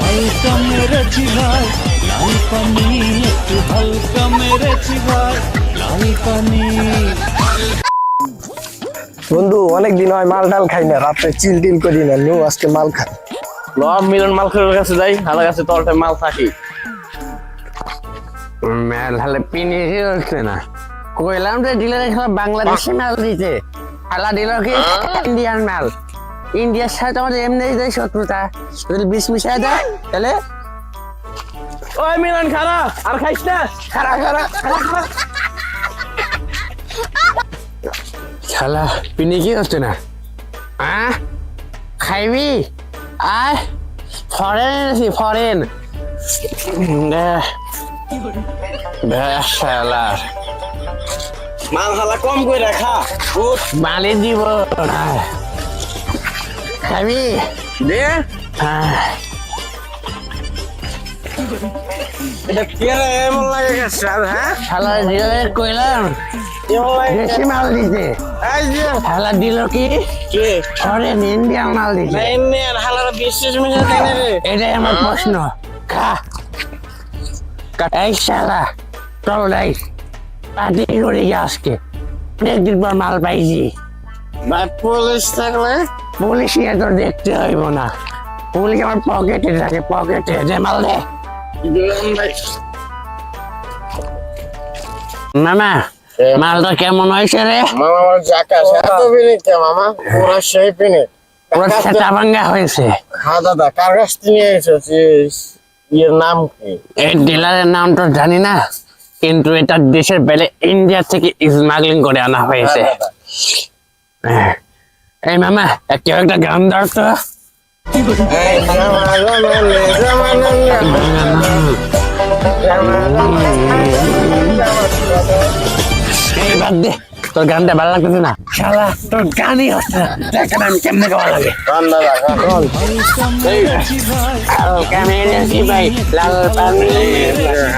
হালকা মেরেছি ভাই লাল পানি, একটু হালকা মেরেছি ভাই লাল পানি। বন্ধু অনেক দিন হয় মাল ডাল খাই না, রাত্রে চিল টিল করি না, নু আজকে মাল খাই। মিলন মাল খেলার কাছে যাই, হালার কাছে তো অলটাইম মাল থাকি। মেল হলে পিনিয়ে হচ্ছে না, কইলাম যে ডিলারে খেলা বাংলাদেশি মাল দিতে, হালা ডিলার কি ইন্ডিয়ান মাল। ইন্ডিয়ার সাথে আমাদের এমনি শত্রুতা, যদি বিষ মিশাই দেয় তাহলে ওই মিলন খারা আর খাইস না, খারা খারা খারা খারা শালা পিনি কি হচ্ছে না। খাইবি আয়, ফরেন এনেছি ফরেন। শালা মাল হালা কম করে রাখা মালি দিব খাবি দে। এটা কেন এমন লাগে গেছে? হ্যাঁ শালা ডিলারে কইলাম এমন লাগে দেশি মাল দিতে, এই যে শালা দিল কি কে ফরেন ইন্ডিয়ান মাল দিতে। ইন্ডিয়ান হালারা বিশ্বাস মিশে দেয় না রে। এটাই আমার প্রশ্ন। খা এই শালা চল যাই পার্টি করি আজকে, অনেকদিন পর মাল পাইছি। ভাই পুলিশ থাকলে পুলিশ নিয়ে তোর দেখতে হইব না, পুলিশ আমার পকেটে থাকে, পকেটে যে মাল দে। মামা মালটা কেমন হয়েছে রে? মামা আমার জাকাস এত বিনিতে মামা পুরো সেই পিনে পুরো সেটা ভাঙ্গা হয়েছে। হ্যাঁ দাদা, কার কাছ থেকে এসেছিস? এর নাম কি? এই ডিলারের নাম তো জানি না, কিন্তু এটা দেশের বাইরে ইন্ডিয়া থেকে স্মাগলিং করে আনা হয়েছে। এই মামা কেউ একটা গান দাও তো। এই বাদ দে, তোর গানটা ভালো লাগতেছে না। শালা তোর গানই হচ্ছে না, দেখেন আমি কেমনে গাওয়া লাগে। হালকা মেরেছি ভাই লাল পানি,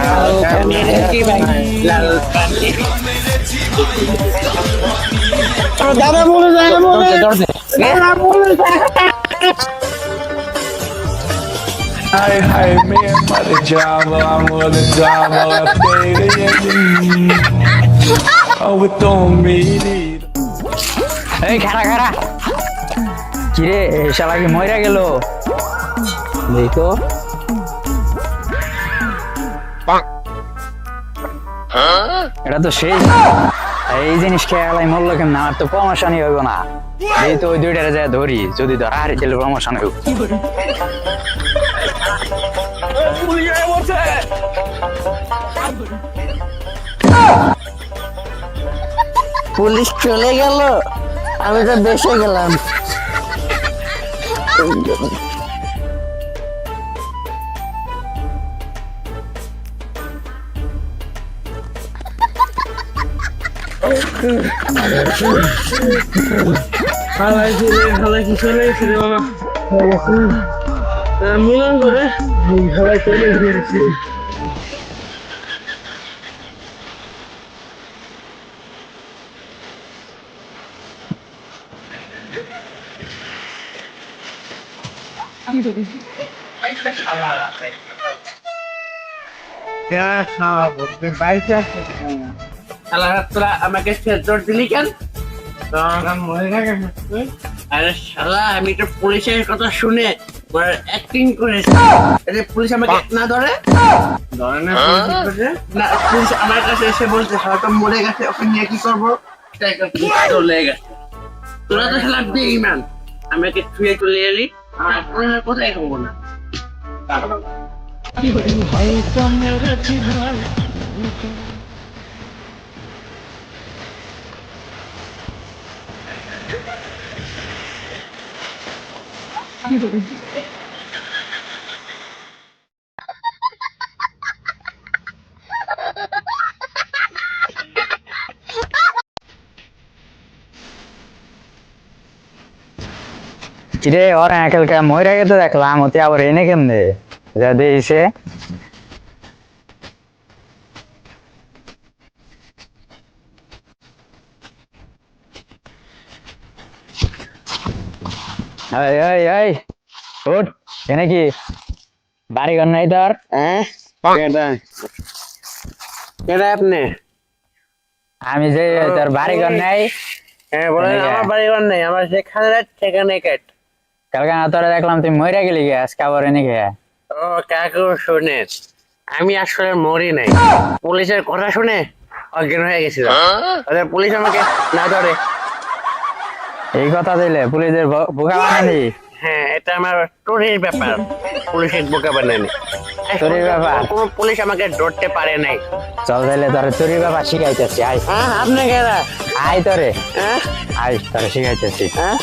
হালকা মেরেছি ভাই লাল পানি। দাদা বলে যায় Hi, hi, me and my Java, I'm with the drama, baby. Oh, we don't need it. এই খারা খারা কিরে শালা কি মইরা গেল? দেখো এটা তো সেই এই জিনিস খেয়ালাই মরল কেমন? আমার তো প্রমোশনই হইব না। এই তো ওই দুইটারে যায় ধরি, যদি ধরা হারি তাহলে প্রমোশন হইব। পুলিশ চলে গেল, আমি তো বেঁচে গেলাম। মিলন করে হালাই চলে গিয়েছি। তোরা আমাকে সেন্টর দিলি কেন? আরে শালা আমি তো পুলিশের কথা শুনে অ্যাক্টিং করেছি, পুলিশ আমাকে না ধরে না, পুলিশ আমার কাছে এসে বলছে হয়তো মরে গেছে, ওকে নিয়ে কি করবো? চলে গেছে। তোরা তো শালা বেঈমান, আমাকে ছুঁয়ে চলে এলি, আমার কোথায় খাবো না। হালকা মেরেছি ভাই কিরে ওরা একালকে মইরা গেতে দেখলাম, ওতে আবার এনে কেমনে যা দিয়েছে? এই এই এই উঠ এনে কি বাড়ি ঘর নাই তোর? হ্যাঁ কেডা কেডা আপনি? আমি যে তোর বাড়ি ঘর নাই হ্যাঁ বলেন। এদিকে। আমার বাড়ি ঘর নেই, আমার সেখানে ঠিকানে কেট। কালকে না তোরা দেখলাম তুই মইরা গেলি গে আজকে আবার এনে খেয়ে। ও কাকু শুনেন, আমি আসলে মরি নাই, পুলিশের কথা শুনে অজ্ঞান হয়ে গেছিল। ওদের পুলিশ আমাকে না ধরে। এই কথা দিলে পুলিশের বোকা বানানি। হ্যাঁ এটা আমার চুরির ব্যাপার, পুলিশের বোকা বানানি। চুরির ব্যাপার? কোনো পুলিশ আমাকে ধরতে পারে নাই। চল তাইলে তোর চুরির ব্যাপার শিখাইতেছি আয়। হ্যাঁ আপনি কেডা? আয় তোরে হ্যাঁ আয় তোরে শিখাইতেছি। হ্যাঁ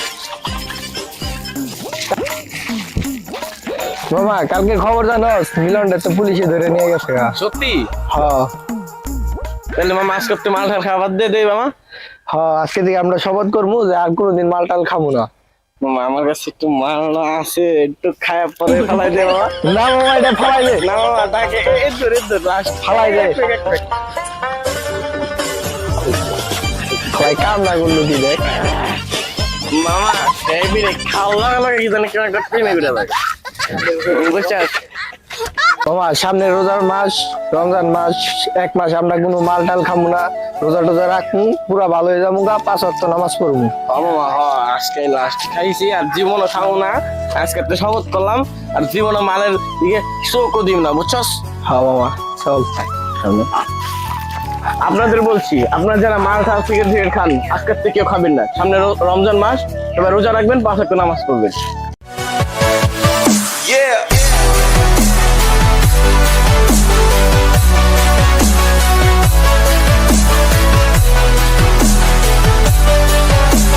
মামা কালকে খবর জানোস মিলনটা তো পুলিশে ধরে নিয়ে গেছে গা। সত্যি? হ্যাঁ তাহলে মামা আজকে তো মাল ঠাল খাবার দিয়ে দেই মামা। হ্যাঁ আজকে থেকে আমরা শপথ করবো যে আর কোনোদিন মাল টাল খাবো না। মামা আমার কাছে একটু মাল না আছে, একটু খায়া পরে ফেলাই দে মামা। না মামা এটা ফালাই দে, না মামা তাকে এর লাস্ট ফালাই দে। ভাই কাম না করলো কি দেখ। মামা সেই বিরে খাওয়া লাগে কি জানি কেন একটা প্রেমে বিরে লাগে বুঝছস? মামা সামনে রোজার মাস, রমজান মাস, 1 মাস আমরা কোনো মাল টাল খাবো না, রোজা টোজা রাখবো, পুরা ভালো হয়ে যাবো গা, 5 ওয়াক্ত নামাজ পড়বো। মামা আজকে লাস্ট খাইছি আর জীবনও খাবো না। আজকে তো শপথ করলাম আর জীবনও মালের দিকে চোখও দিব না বুঝছস? হ্যাঁ মামা চল সামনে। আপনাদের বলছি, আপনারা যারা মাল খান সিগারেট খান আজকের থেকে কেউ খাবেন না। সামনে রমজান মাস, এবার রোজা রাখবেন, 5 ওয়াক্ত নামাজ পড়বেন। Yeah.